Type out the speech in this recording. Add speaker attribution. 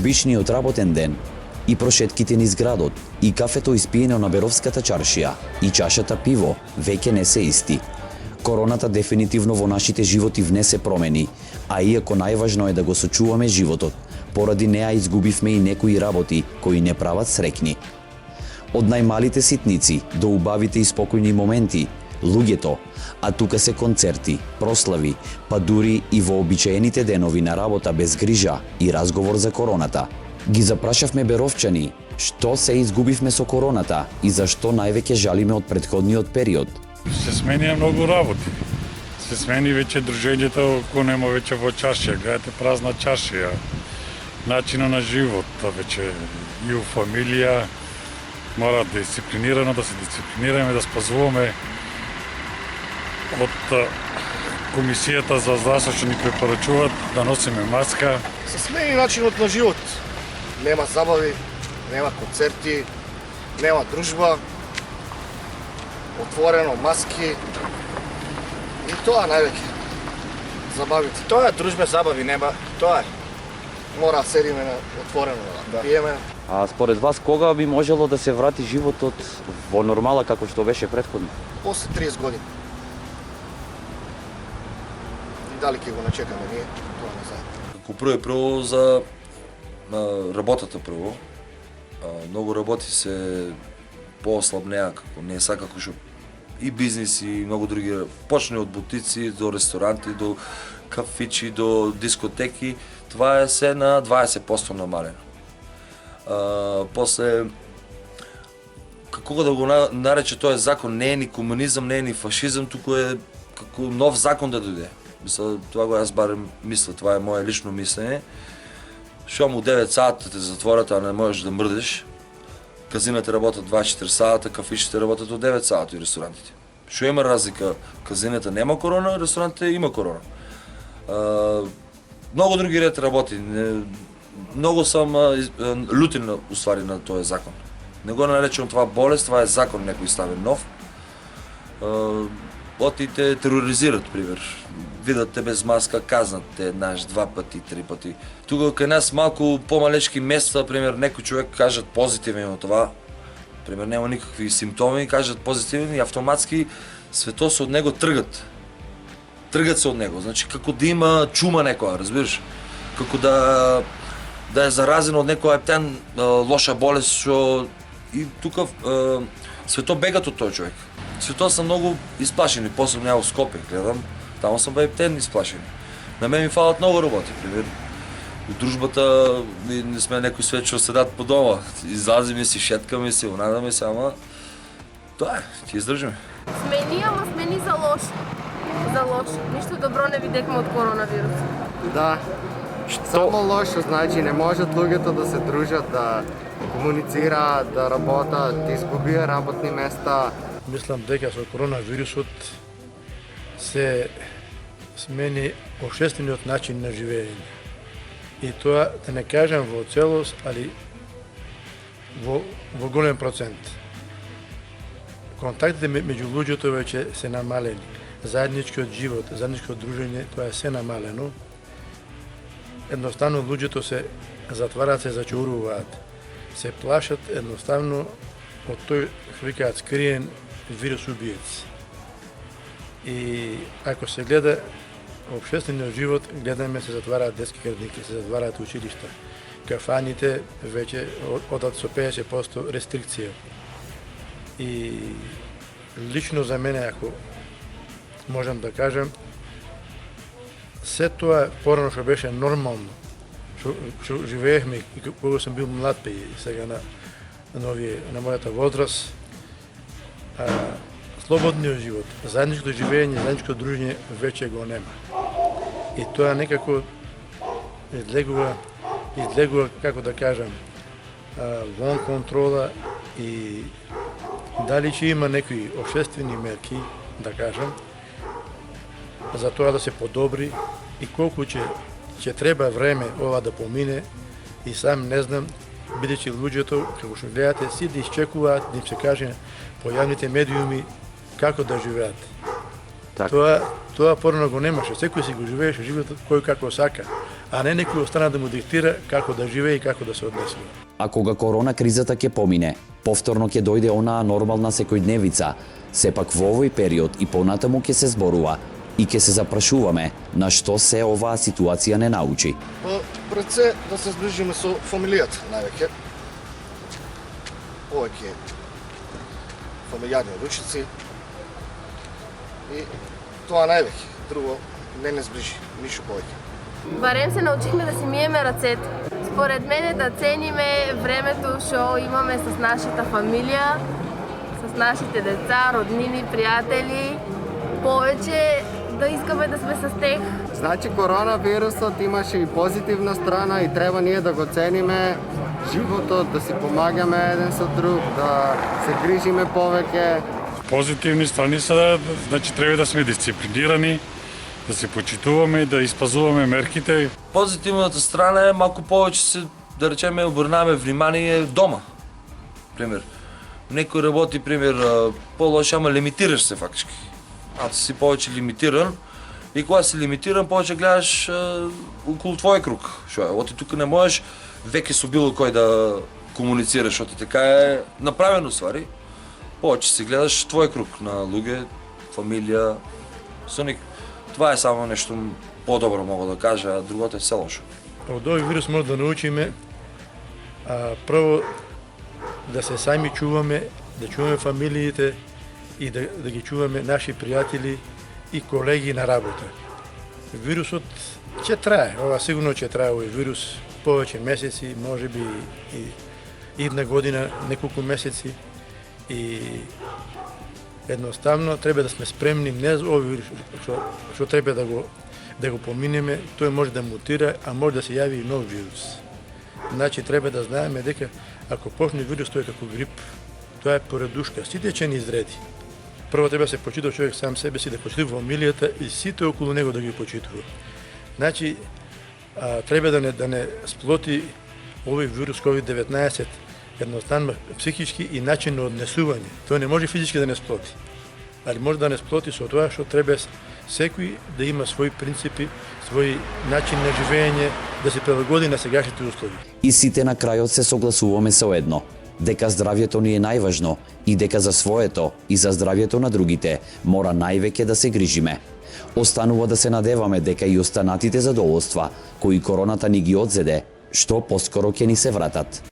Speaker 1: обичниот работен ден, и прошетките низ градот, и кафето испиено на Беровската чаршија, и чашата пиво, веќе не се исти. Короната дефинитивно во нашите животи внесе промени, а иако најважно е да го сочуваме животот, поради неа изгубивме и некои работи кои не прават среќни. Од најмалите ситници до убавите и спокојни моменти, луѓето, а тука се концерти, прослави, па дури и вообичаените денови на работа без грижа и разговор за короната. Ги запрашавме беровчани што се изгубивме со короната и зашто највеќе жалиме од претходниот период.
Speaker 2: Се сменија многу работи. Се смени веќе дружењето, кој нема веќе во чашија, гледате празна чашија. Начина на живот, веќе и у фамилија мора дисциплинирано да се дисциплинираме, да спазвуваме од комисијата за здравство што ни препорачуваат да носиме маска.
Speaker 3: Се смени начинот на живот. Нема забави, нема концерти, нема дружба, отворено маски и тоа највеќе. Забавите.
Speaker 4: Тоа е дружба, забави, нема, тоа е.
Speaker 3: Мора да седиме на отворено, да пиеме.
Speaker 5: А според вас кога би можело да се врати животот во нормала како што беше претходно?
Speaker 3: После 30 години. И дали ќе го начекаме ние, тоа не знам.
Speaker 6: Како прво за работата прво. Многу работи се поослабнеа, како не са како што и бизнис и многу други, почне од бутици до ресторанти, до кафичи, до дискотеки, това е се на 20% намалено. После, како да го нарече тој закон, не е ни комунизам, не е ни фашизам, туку е како нов закон да дојде. Мисля, тоа го јас барем мисля, това е моје лично мислење. Што му 9 сата те затворат, а не можеш да мрдеш. Казината работат 24 сата, кафичите работат од 9 сата и ресторантите. Што има разлика? Казината нема корона, ресторантите има корона. Многу други ред работи. Многу сам лутин уствари на тој закон. Не го наречувам това болест, това е закон некој стави нов. Оти те тероризират, пример. Видат те без маска, казнат те еднаш, 2 пати, 3 пати. Тука кај нас малку помалечки места, пример, некој човек кажат позитивен од това, пример, нема никакви симптоми, кажат позитивен и автоматски свето се од него тргат. Тргат се од него, значи како да има чума некоја, разбираш? Како да е заразен од некоја ептен лоша болест, што и тука свето бегат од тој човек. Свето са многу исплашени, посебно ја во Скопје гледам, таму сум ептен исплашени. На мене ми фалат многу работи, пример. У дружбата не сме некои свет што седат по дома, излазиме си, шеткаме си, унадаме се, ама тоа е, ќе издржиме.
Speaker 7: Смени, ама смени за лошо. За лошо. Ништо добро не видекме од коронавирус.
Speaker 8: Да. Само лошо, значи не можат луѓето да се дружат, да комуницираат, да работат, да изгубија работни места.
Speaker 2: Мислам дека со коронавирусот се смени обштествениот начин на живење. И тоа, да не кажам во целост, али во голем процент. Контактите меѓу луѓето веќе се намалени. Заедничкиот живот, заедничкиот дружење, тоа е се намалено. Едноставно луѓето се затварат, се зачуруваат. Се плашат едноставно од тој, викаат, скриен вирус убиец. И ако се гледа обштествениот живот, гледаме се затвараат детски градинки, се затвараат училишта. Кафаните веќе одат со 50% рестрикција. И лично за мене, ако можам да кажам, се тоа порано што беше нормално, што живеевме и кога сум бил млад и сега на мојата возраст, слободниот живот, заедничкото живење, заедничкото дружење веќе го нема. И тоа некако излегува, како да кажам, вон контрола и дали ќе има некои обштествени мерки, да кажам, за тоа да се подобри и колку ќе треба време ова да помине и сам не знам, бидејќи луѓето, како што гледате, си да изчекуваат, да им се каже по јавните медиуми како да живеат. Тоа порано го немаше, секој си го живееше животот кој како сака. а не некој остана да му диктира како да живее и како да се однесува.
Speaker 1: А кога корона кризата ќе помине, повторно ќе дојде онаа нормална секојдневица, сепак во овој период и понатаму ќе се зборува и ќе се запрашуваме на што се оваа ситуација не научи.
Speaker 3: Пред се да се зближиме со фамилијата највеќе. Повеќе фамилијарни ручици и тоа највеќе. Друго не зближи, ништо повеќе.
Speaker 7: Барем се научихме да си миеме рацете. Според мене да цениме времето што имаме с нашата фамилија, с нашите деца, роднини, пријатели, повеќе да искаме да сме с тех.
Speaker 8: Значи коронавирусот имаше и позитивна страна и треба ние да го цениме животот, да си помагаме еден со друг, да се грижиме повеќе.
Speaker 9: Позитивни страни се, значи треба да сме дисциплинирани, да се почитуваме и да испазуваме мерките.
Speaker 6: Позитивната страна е малку повеќе се, да речеме, обрнаме внимание дома. Пример, некој работи, пример, по-лошо, ама лимитираш се фактички. А си повеќе лимитиран и кога си лимитиран, повеќе гледаш околу твој круг. Шо е, оти тука не можеш веќе со било кој да комуницираш, оти така е направено ствари. Повеќе си гледаш твој круг на луѓе, фамилија, со ник. Това е само нешто по-добро мога да кажа, а другото е се лошо.
Speaker 2: Од овој вирус може да научиме прво да се сами чуваме, да чуваме фамилиите и да ги чуваме наши пријатели и колеги на работа. Вирусот ќе трае, ова сигурно ќе трае овој вирус повеќе месеци, можеби и една година, неколку месеци и едноставно треба да сме спремни не за овој вирус што треба да го поминеме, тој може да мутира, а може да се јави и нов вирус. Значи треба да знаеме дека ако почне вирус тој како грип, тоа е поредушка, сите ќе ни изреди. Прво треба да се почитува човек сам себе си, да почитува фамилијата и сите околу него да ги почитува. Значи треба да не сплоти овој вирус COVID-19 едноставно психички и начин на однесување. Тој не може физички да не сплоти, али може да не сплоти со тоа што треба секој да има своји принципи, свој начин на живење, да се прилагоди на сегашните услови.
Speaker 1: И сите на крајот се согласуваме со едно, дека здравјето ни е најважно и дека за своето и за здравјето на другите мора највеќе да се грижиме. Останува да се надеваме дека и останатите задоволства кои короната ни ги одзеде, што поскоро ќе ни се вратат.